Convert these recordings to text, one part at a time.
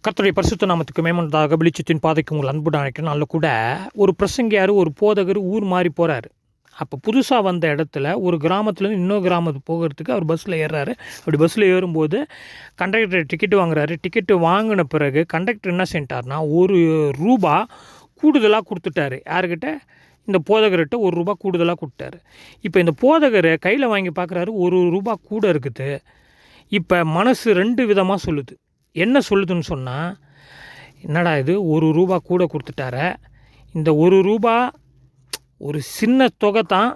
கர்த்தருடைய பரிசுத்த நாமத்துக்கு மேம்பட்டதாக வெளிச்சத்தின் பாதைக்கு உங்கள் அன்புடன் அழைக்கணும். அதில் கூட ஒரு பிரசங்கியார், ஒரு போதகர் ஊர் மாறி போகிறாரு. அப்போ புதுசாக வந்த இடத்துல ஒரு கிராமத்துலேருந்து இன்னொரு கிராமத்துக்கு போகிறதுக்கு அவர் பஸ்ஸில் ஏறுறாரு. அப்படி பஸ்ஸில் ஏறும்போது கண்டக்டர் டிக்கெட்டு வாங்குறாரு. டிக்கெட்டு வாங்கின பிறகு கண்டக்டர் என்ன செஞ்சிட்டார்னா, ₹1 கூடுதலாக கொடுத்துட்டாரு. யாருக்கிட்ட? இந்த போதகர்கிட்ட ₹1 கூடுதலாக கொடுத்தாரு. இப்போ இந்த போதகர் கையில் வாங்கி பார்க்குறாரு, ₹1 கூட இருக்குது. இப்போ மனசு 2 விதமாக சொல்லுது. என்ன சொல்லுதுன்னு சொன்னால், என்னடா இது ₹1 கூட கொடுத்துட்டார, இந்த ₹1 ஒரு சின்ன தொகை தான்,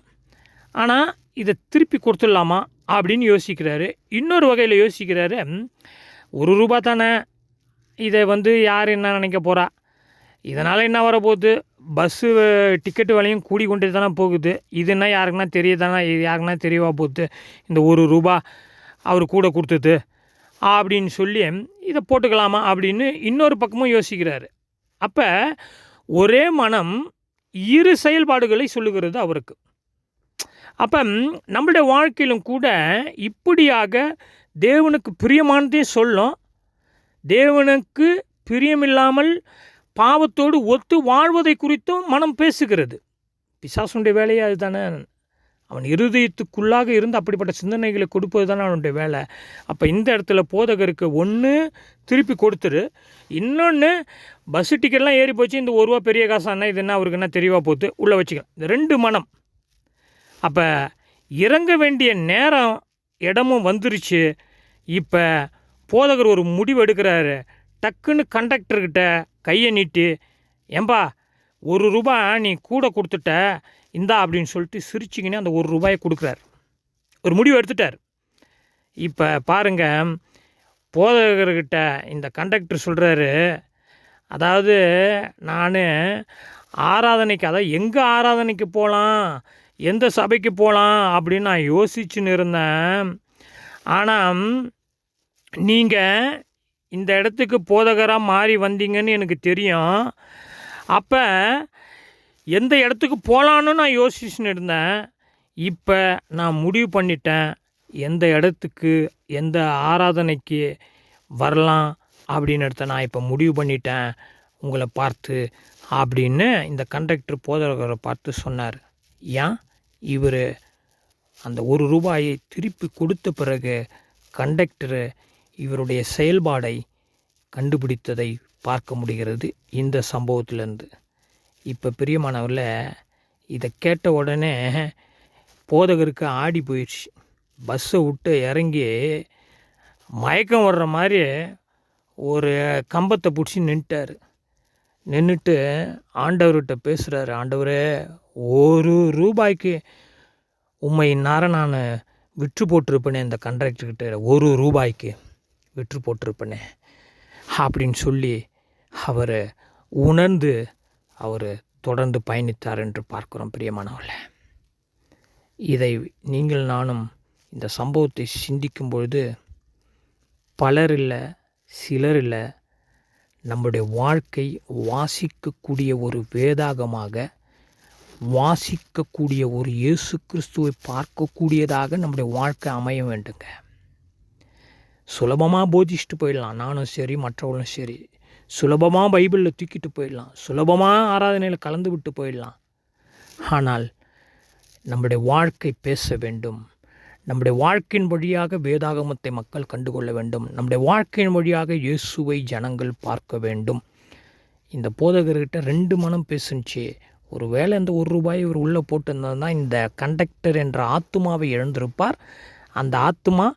ஆனால் இதை திருப்பி கொடுத்துடலாமா அப்படின்னு யோசிக்கிறாரு. இன்னொரு வகையில் யோசிக்கிறாரு, ₹1 தானே, இதை யார் என்ன நினைக்க போகிறா, இதனால் என்ன வரப்போகுது, பஸ்ஸு டிக்கெட்டு விலையும் கூடி கொண்டே தானே போகுது, இதுன்னா யாருக்குன்னா தெரியுதானே, இது யாருக்குன்னா தெரியவா போகுது, இந்த ₹1 அவர் கூட கொடுத்தது அப்படின்னு சொல்லி இதை போட்டுக்கலாமா அப்படின்னு இன்னொரு பக்கமும் யோசிக்கிறாரு. அப்போ ஒரே மனம் 2 செயல்பாடுகளை சொல்லுகிறது அவருக்கு. அப்போ நம்மளுடைய வாழ்க்கையிலும் கூட இப்படியாக தேவனுக்கு பிரியமானதையும் சொல்லும், தேவனுக்கு பிரியமில்லாமல் பாவத்தோடு ஒத்து வாழ்வதை குறித்தும் மனம் பேசுகிறது. பிசாசுடைய வேலையே அதுதானே. அவன் இருதயத்துக்குள்ளாக இருந்து அப்படிப்பட்ட சிந்தனைகளை கொடுப்பது தானே அவனுடைய வேலை. அப்போ இந்த இடத்துல போதகருக்கு ஒன்று திருப்பி கொடுத்துரு, இன்னொன்று பஸ்ஸு டிக்கெட்லாம் ஏறி போச்சு, இந்த ₹1 பெரிய காசானா இது என்ன அவருக்கு என்ன தெரியவா போகுது, உள்ளே வச்சுக்கலாம். இந்த 2 மனம். அப்போ இறங்க வேண்டிய நேரம் இடமும் வந்துருச்சு. இப்போ போதகர் ஒரு முடிவு எடுக்கிறாரு. டக்குன்னு கண்டக்டர்கிட்ட கையை நீட்டி, ஏம்பா ₹1 நீ கூட கொடுத்துட்ட, இந்தா அப்படின்னு சொல்லிட்டு சிரிச்சிக்கினே அந்த ₹1 கொடுக்குறாரு. ஒரு முடிவு எடுத்துட்டார். இப்போ பாருங்கள், போதகர்கிட்ட இந்த கண்டக்டர் சொல்கிறாரு, அதாவது நான் ஆராதனைக்கு, அதாவது எங்கே ஆராதனைக்கு போகலாம், எந்த சபைக்கு போகலாம் அப்படின்னு நான் யோசிச்சுன்னு இருந்தேன். ஆனால் நீங்கள் இந்த இடத்துக்கு போதகராக மாறி வந்தீங்கன்னு எனக்கு தெரியும். அப்போ எந்த இடத்துக்கு போகலான்னு நான் யோசிச்சுன்னு இருந்தேன். இப்போ நான் முடிவு பண்ணிட்டேன், எந்த இடத்துக்கு எந்த ஆராதனைக்கு வரலாம் அப்படின்னு நான் இப்போ முடிவு பண்ணிட்டேன் உங்களை பார்த்து அப்படின்னு இந்த கண்டக்டர் போதகரை பார்த்து சொன்னார். ஏன் இவர் அந்த ₹1 திருப்பி கொடுத்த பிறகு கண்டக்டரு இவருடைய செயல்பாடை கண்டுபிடித்ததை பார்க்க முடிகிறது இந்த சம்பவத்திலேருந்து. இப்போ பிரியமானவரில் இதை கேட்ட உடனே போதகருக்கு ஆடி போயிடுச்சு. பஸ்ஸை விட்டு இறங்கி மயக்கம் வர்ற மாதிரி ஒரு கம்பத்தை பிடிச்சி நின்றுட்டு ஆண்டவர்கிட்ட பேசுகிறாரு. ஆண்டவரே, ₹1 உம்மை இந்நேரம் நான் விற்று போட்டிருப்பேனே, இந்த கண்டக்டர்கிட்ட ₹1 விற்று போட்டிருப்பேனே அப்படின்னு சொல்லி அவர் உணர்ந்து அவர் தொடர்ந்து பயணித்தார் என்று பார்க்குறோம். பிரியமானவர்களே, இதை நீங்கள் நானும் இந்த சம்பவத்தை சிந்திக்கும் பொழுது பலர் இல்லை, சிலர் இல்லை, நம்முடைய வாழ்க்கை வாசிக்கக்கூடிய ஒரு வேதாகமாக, வாசிக்கக்கூடிய ஒரு இயேசு கிறிஸ்துவை பார்க்கக்கூடியதாக நம்முடைய வாழ்க்கை அமைய வேண்டுங்க. சுலபமாக போதிச்சுட்டு போயிடலாம், நானும் சரி மற்றவர்களும் சரி. சுலபமாக பைபிளில் தூக்கிட்டு போயிடலாம், சுலபமாக ஆராதனையில் கலந்து விட்டு போயிடலாம். ஆனால் நம்முடைய வாழ்க்கை பேச வேண்டும். நம்முடைய வாழ்க்கையின் வழியாக வேதாகமத்தை மக்கள் கண்டுகொள்ள வேண்டும். நம்முடைய வாழ்க்கையின் வழியாக இயேசுவை ஜனங்கள் பார்க்க வேண்டும். இந்த போதகர்கிட்ட 2 மனம் பேசுச்சு. ஒரு வேளை இந்த ₹1 இவர் உள்ளே போட்டிருந்ததுன்னா இந்த கண்டக்டர் என்ற ஆத்துமாவை இழந்திருப்பார். அந்த ஆத்துமா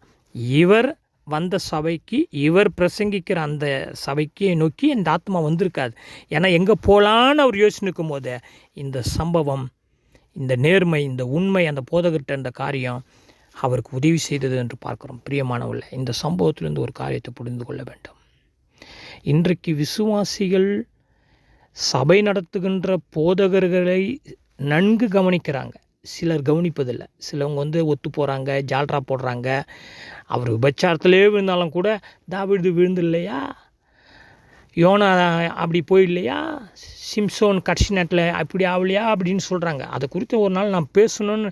இவர் வந்த சபைக்கு, இவர் பிரசங்கிக்கிற அந்த சபைக்கு நோக்கி இந்த ஆத்மா வந்திருக்காது. ஏன்னா எங்கே போகலான்னு அவர் யோசிச்சுக்கும் போது இந்த சம்பவம், இந்த நேர்மை, இந்த உண்மை, அந்த போதகர்கிட்ட இந்த காரியம் அவருக்கு உதவி செய்தது என்று பார்க்குறோம். பிரியமானவர்களே, இந்த சம்பவத்திலிருந்து ஒரு காரியத்தை புரிந்து கொள்ள வேண்டும். இன்றைக்கு விசுவாசிகள் சபை நடத்துகின்ற போதகர்களை நன்கு கவனிக்கிறாங்க. சிலர் கவனிப்பதில்லை. சிலவங்க ஒத்து போகிறாங்க, ஜால்ரா போடுறாங்க. அவர் விபச்சாரத்திலே விழுந்தாலும் கூட, தாவீது விழுந்து இல்லையா, யோனா அப்படி போயிடலையா, சிம்சோன் கடைசி நேரத்தில் அப்படி ஆகலையா அப்படின்னு சொல்கிறாங்க. அதை குறித்து ஒரு நாள் நான் பேசணுன்னு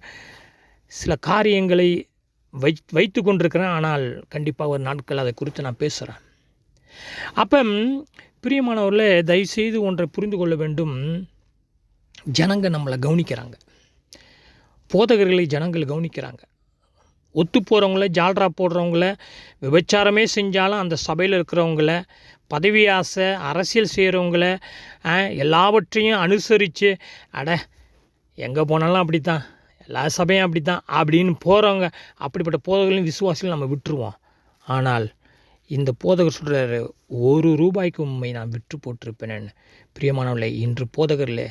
சில காரியங்களை வைத்து கொண்டிருக்கிறேன். ஆனால் கண்டிப்பாக ஒரு நாட்கள் அதை குறித்து நான் பேசுகிறேன். அப்போ பிரியமானவர்களே, தயவுசெய்து ஒன்றை புரிந்து கொள்ள வேண்டும். ஜனங்க நம்மளை கவனிக்கிறாங்க. போதகர்களை ஜனங்கள் கவனிக்கிறாங்க. ஒத்து போகிறவங்கள, ஜால்ரா போடுறவங்கள, விபச்சாரமே செஞ்சாலும் அந்த சபையில் இருக்கிறவங்கள, பதவி ஆசை, அரசியல் செய்கிறவங்கள, எல்லாவற்றையும் அனுசரித்து எங்கே போனாலும் அப்படி தான், எல்லா சபையும் அப்படி தான் அப்படின்னு போகிறவங்க, அப்படிப்பட்ட போதகர்களையும் விசுவாசிகள் நம்ம விட்டுருவோம். ஆனால் இந்த போதகர் சொல்கிறாரு, ₹1 உண்மை நான் விற்று போட்டிருப்பேன்னு. பிரியமானவர்களே, இன்று போதகர்களே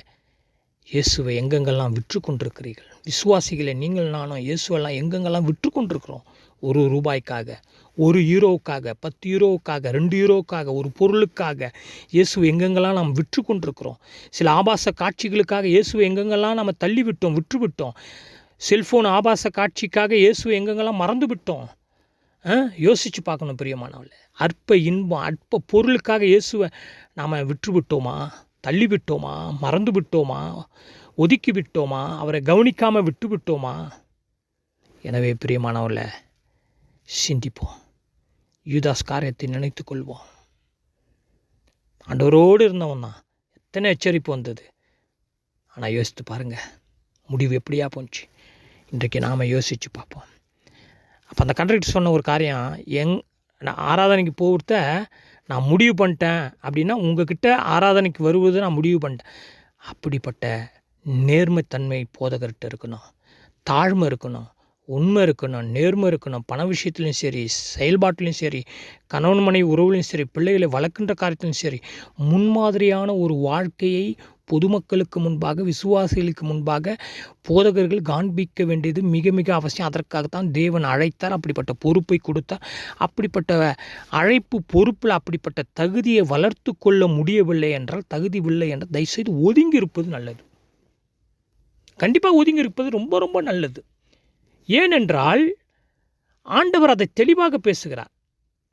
இயேசுவை எங்கெங்கெல்லாம் விற்று கொண்டிருக்கிறீர்கள்? விசுவாசிகளே, நீங்கள் நானும் இயேசுவெல்லாம் எங்கெங்கெல்லாம் விற்று கொண்டிருக்கிறோம்? ₹1, €1, €10, €2, ஒரு பொருளுக்காக இயேசுவை எங்கெங்கெல்லாம் நாம் விற்று கொண்டிருக்கிறோம்? சில ஆபாச காட்சிகளுக்காக இயேசுவை எங்கெங்கெல்லாம் நம்ம தள்ளிவிட்டோம், விட்டுவிட்டோம். செல்ஃபோன் ஆபாச காட்சிக்காக இயேசுவை எங்கெங்கெல்லாம் மறந்து விட்டோம். யோசித்து பார்க்கணும் பிரியமானவர்களே. அற்ப இன்பம், அற்ப பொருளுக்காக இயேசுவை நாம் விற்று விட்டோமா? தள்ளி விட்டோமா? மறந்து விட்டோமா? ஒதுக்கி விட்டோமா? அவரை கவனிக்காமல் விட்டு விட்டோமா? எனவே பிரியமானவர்களே, சிந்திப்போம். யூதாஸ் காரியத்தை நினைத்து கொள்வோம். ஆண்டவரோடு இருந்தவன் தான். எத்தனை எச்சரிப்பு வந்தது. ஆனால் யோசித்து பாருங்கள், முடிவு எப்படியா போச்சு. இன்றைக்கு நாம் யோசித்து பார்ப்போம். அப்போ அந்த கண்டக்டர் சொன்ன ஒரு காரியம், நான் ஆராதனைக்கு போகிறத நான் முடிவு பண்ணிட்டேன் அப்படின்னா, உங்ககிட்ட ஆராதனைக்கு வருவது நான் முடிவு பண்ணிட்டேன். அப்படிப்பட்ட நேர்மைத்தன்மை போதகர்கிட்ட இருக்கணும். தாழ்மை இருக்கணும், உண்மை இருக்கணும், நேர்மை இருக்கணும். பண விஷயத்துலையும் சரி, செயல்பாட்டிலையும் சரி, கணவன் மனைவி உறவுலையும் சரி, பிள்ளைகளை வளர்க்கின்ற காரியத்திலும் சரி, முன்மாதிரியான ஒரு வாழ்க்கையை பொதுமக்களுக்கு முன்பாக, விசுவாசிகளுக்கு முன்பாக போதகர்கள் காண்பிக்க வேண்டியது மிக மிக அவசியம். அதற்காகத்தான் தேவன் அழைத்தார், அப்படிப்பட்ட பொறுப்பை கொடுத்தார். அப்படிப்பட்ட அழைப்பு பொறுப்பில் அப்படிப்பட்ட தகுதியை வளர்த்து கொள்ள முடியவில்லை என்றால், தகுதி இல்லை என்றால் தயவுசெய்து ஒதுங்கி இருப்பது நல்லது. கண்டிப்பாக ஒதுங்கி இருப்பது ரொம்ப ரொம்ப நல்லது. ஏனென்றால் ஆண்டவர் அதை தெளிவாக பேசுகிறார்.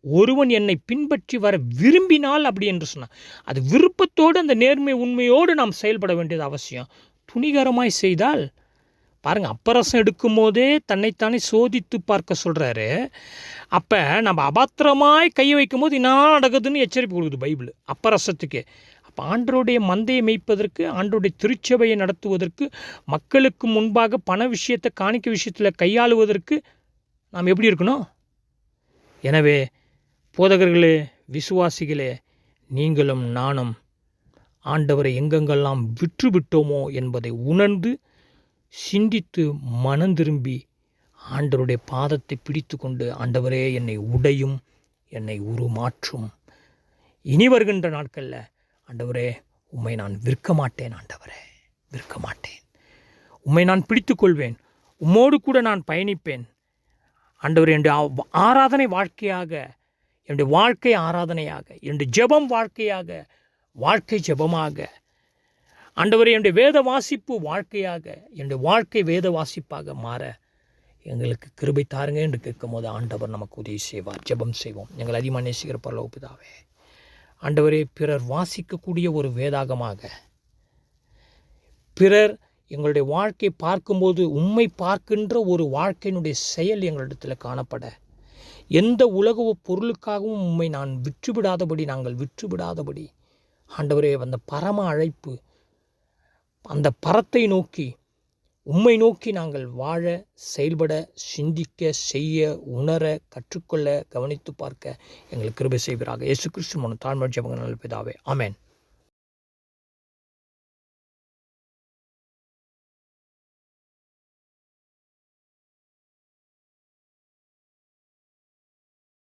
ஒருவன் என்னை பின்பற்றி வர விரும்பினால் அப்படி என்று சொன்னார். அது விருப்பத்தோடு, அந்த நேர்மை உண்மையோடு நாம் செயல்பட வேண்டியது அவசியம். துணிகரமாய் செய்தால் பாருங்கள், அப்பரசம் எடுக்கும் போதே தன்னைத்தானே சோதித்து பார்க்க சொல்கிறாரு. அப்போ நம்ம அபாத்திரமாய் கை வைக்கும் போது என்ன நடக்குதுன்னு எச்சரிப்பு கொடுக்குது பைபிள் அப்பரசத்துக்கு. அப்போ ஆண்டவருடைய மந்தையை மேய்ப்பதற்கு, ஆண்டவருடைய திருச்சபையை நடத்துவதற்கு, மக்களுக்கு முன்பாக பண விஷயத்தை, காணிக்கை விஷயத்தில் கையாளுவதற்கு நாம் எப்படி இருக்கணும்? எனவே போதகர்களே, விசுவாசிகளே, நீங்களும் நானும் ஆண்டவரை எங்கெங்கெல்லாம் விற்று விட்டோமோ என்பதை உணர்ந்து சிந்தித்து மனம் திரும்பி ஆண்டவருடைய பாதத்தை பிடித்து கொண்டு, ஆண்டவரே என்னை உடையும், என்னை உருமாற்றும். இனி வருகின்ற நாட்களில் ஆண்டவரே உம்மை நான் விற்க மாட்டேன், ஆண்டவரே விற்க மாட்டேன், உம்மை நான் பிடித்து கொள்வேன், உம்மோடு கூட நான் பயணிப்பேன். ஆண்டவரே, என்னுடைய ஆராதனை வாழ்க்கையாக, என்னுடைய வாழ்க்கை ஆராதனையாக, என்னுடைய ஜெபம் வாழ்க்கையாக, வாழ்க்கை ஜெபமாக, ஆண்டவரே என்னுடைய வேத வாசிப்பு வாழ்க்கையாக, என்னுடைய வாழ்க்கை வேத வாசிப்பாக மாற எங்களுக்கு கிருபை தாருங்க என்று கேட்கும் போது ஆண்டவர் நமக்கு உதவி செய்வார். ஜெபம் செய்வோம். எங்கள் அதிகமாக நேசிக்கிற பரலோக பிதாவே, ஆண்டவரே, பிறர் வாசிக்கக்கூடிய ஒரு வேதாகமாக, பிறர் எங்களுடைய வாழ்க்கை பார்க்கும்போது உம்மை பார்க்கின்ற ஒரு வாழ்க்கையினுடைய செயல் எங்களிடத்தில் காணப்பட, எந்த உலக பொருளுக்காகவும் உம்மை நான் விற்றுவிடாதபடி, நாங்கள் விற்றுவிடாதபடி, ஆண்டவரே, அந்த பரம அழைப்பு, அந்த பரத்தை நோக்கி, உம்மை நோக்கி நாங்கள் வாழ, செயல்பட, சிந்திக்க, செய்ய, உணர, கற்றுக்கொள்ள, கவனித்து பார்க்க எங்களுக்கு கிருபை செய்வீராக. இயேசு கிறிஸ்து மூலம் தாழ்மை ஜெபங்கள் நல்ல பிதாவே, ஆமென்.